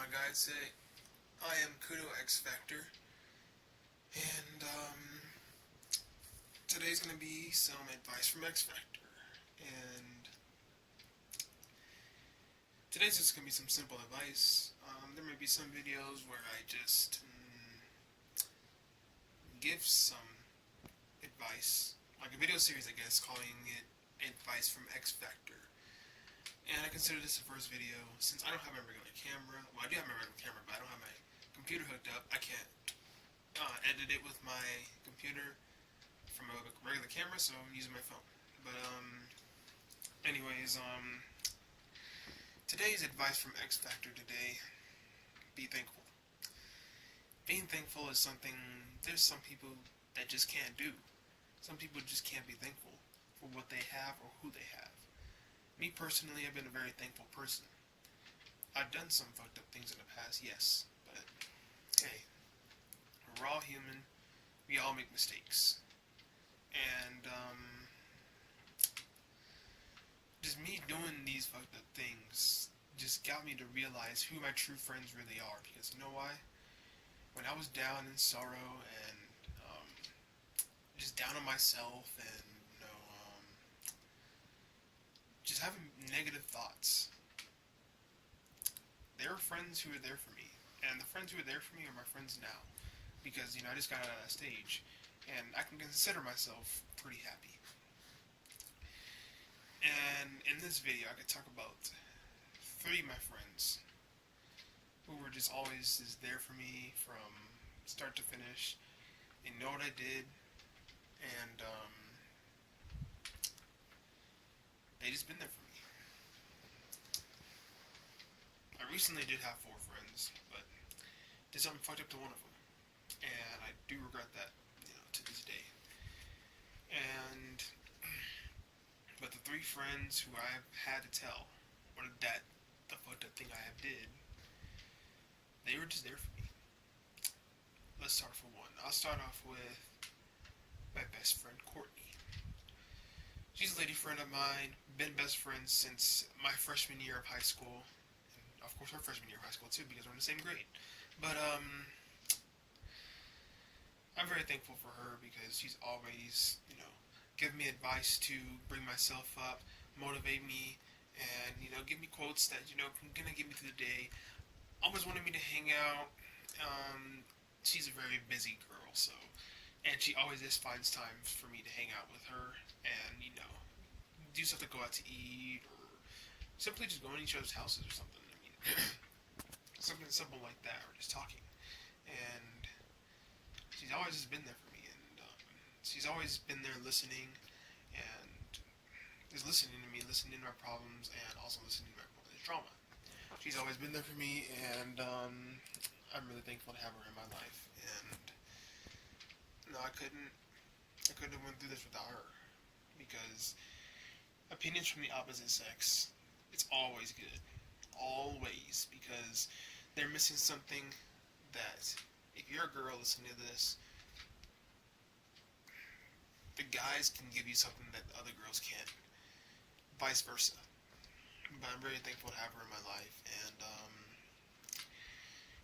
guys. I am KuDo xFactor, and today's going to be some advice from xFactor. And today's just going to be some simple advice. There may be some videos where I just give some advice, like a video series, I guess, calling it Advice from xFactor. And I consider this the first video, since I don't have my regular camera. Well, I do have my regular camera, but I don't have my computer hooked up. I can't edit it with my computer from a regular camera, so I'm using my phone. But, anyways, today's advice from xFactor today, be thankful. Being thankful is something, there's some people that just can't do. Some people just can't be thankful for what they have or who they have. Me personally, I've been a very thankful person. I've done some fucked up things in the past, yes, but hey, we're all human. We all make mistakes. And just me doing these fucked up things just got me to realize who my true friends really are. Because you know why? When I was down in sorrow and just down on myself and just having negative thoughts, there are friends who are there for me, and the friends who are there for me are my friends now, because I just got out of that stage, and I can consider myself pretty happy. And in this video, I could talk about 3 of my friends who were just always there for me from start to finish. They know what I did, and they just been there for me. I recently did have 4 friends, but did something fucked up to one of them, and I do regret that, to this day. But the 3 friends who I've had to tell what the fucked up thing I have did, they were just there for me. Let's start for one. I'll start off with my best friend, Courtney. She's a lady friend of mine, been best friends since my freshman year of high school, and of course her freshman year of high school too, because we're in the same grade. But I'm very thankful for her because she's always, given me advice to bring myself up, motivate me, and give me quotes that gonna get me through the day. Always wanted me to hang out. She's a very busy girl, and she always just finds time for me to hang out with her and, do stuff, to go out to eat, or simply just go to each other's houses or something. Something simple like that, or just talking. And she's always just been there for me, and she's always been there listening, and just listening to me, listening to my problems, and also listening to my drama. She's always been there for me, and I'm really thankful to have her in my life. And I couldn't have went through this without her, because opinions from the opposite sex, it's always good, always, because they're missing something that, if you're a girl listening to this, the guys can give you something that the other girls can't, vice versa. But I'm very thankful to have her in my life, and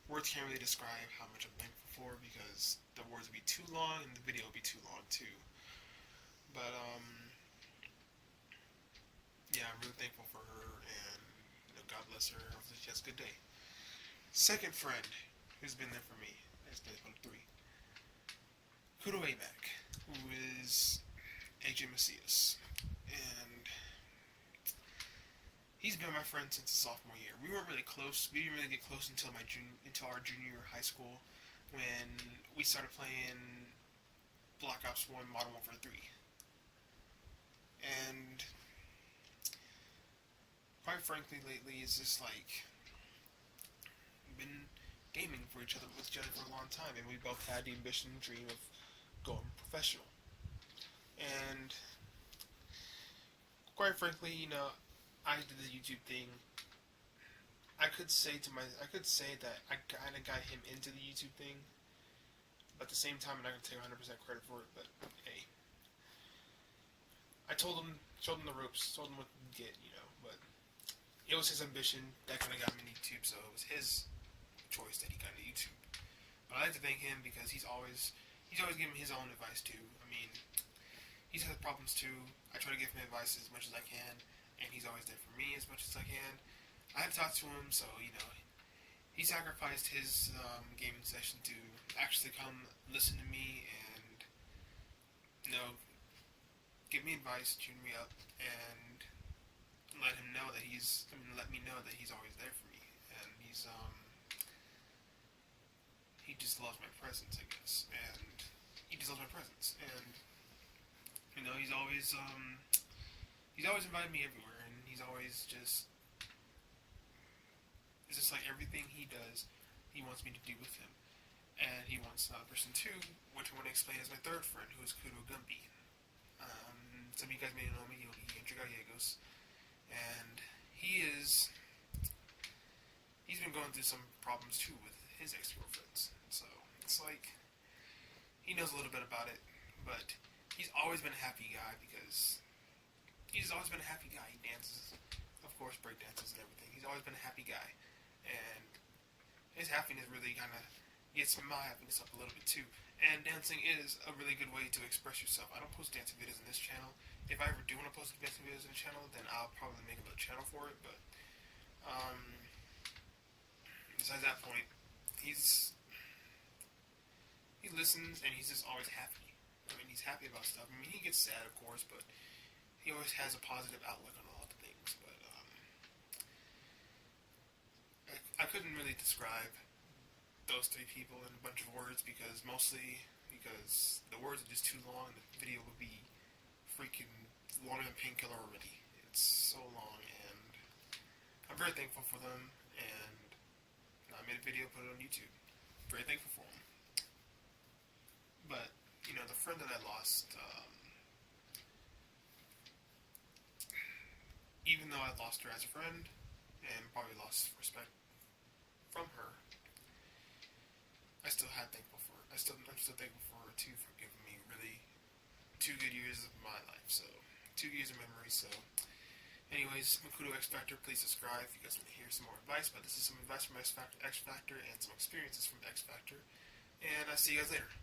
words can't really describe how much I'm thankful for, because the words would be too long and the video would be too long too. But yeah, I'm really thankful for her, and God bless her. Hopefully she has a good day. Second friend who's been there for me, that's been 3. KuDo who is AJ Macias, and he's been my friend since the sophomore year. We weren't really close. We didn't really get close until our junior year of high school, when we started playing Black Ops 1 Modern Warfare 3. And quite frankly, lately, it's just like we've been gaming with each other for a long time, and we both had the ambition and dream of going professional. And quite frankly, I did the YouTube thing. I could say that I kind of got him into the YouTube thing, but at the same time, I'm not gonna take 100% credit for it. But hey, I showed him the ropes, told him what to get, but it was his ambition that kind of got me into YouTube, so it was his choice that he got into YouTube. But I like to thank him because he's always giving his own advice too. I mean, he's had problems too. I try to give him advice as much as I can, and he's always there for me as much as I can. I have talked to him, so he sacrificed his gaming session to actually come listen to me and give me advice, tune me up, and let me know that he's always there for me, and he just loves my presence, I guess, and he just loves my presence, and he's always invited me everywhere, and it's just like everything he does, he wants me to do with him, and he wants another person too, which I want to explain as my third friend, who is KuDo. Some of you guys may know me, he'll be Andrew Gallegos, and he's been going through some problems too with his ex-girlfriends, so it's like, he knows a little bit about it, but he's always been a happy guy because he dances, of course, break dances and everything. He's always been a happy guy, and his happiness really kind of gets my happiness up a little bit too. And dancing is a really good way to express yourself. I don't post dancing videos on this channel. If I ever do want to post dancing videos on the channel, then I'll probably make another channel for it. But besides that point, he listens and he's just always happy. I mean, he's happy about stuff. I mean, he gets sad, of course, but he always has a positive outlook on a lot of things. But I couldn't really describe those three people in a bunch of words because the words are just too long. The video would be freaking longer than Painkiller already. It's so long, and I'm very thankful for them, and I made a video, put it on YouTube. Very thankful for them. But, the friend that I lost, even though I lost her as a friend, and probably lost respect from her, I'm still thankful for her. I'm still thankful for her too, for giving me really 2 good years of my life. So 2 years of memories. So, anyways, KuDo xFactor. Please subscribe if you guys want to hear some more advice. But this is some advice from xFactor and some experiences from xFactor. And I'll see you guys later.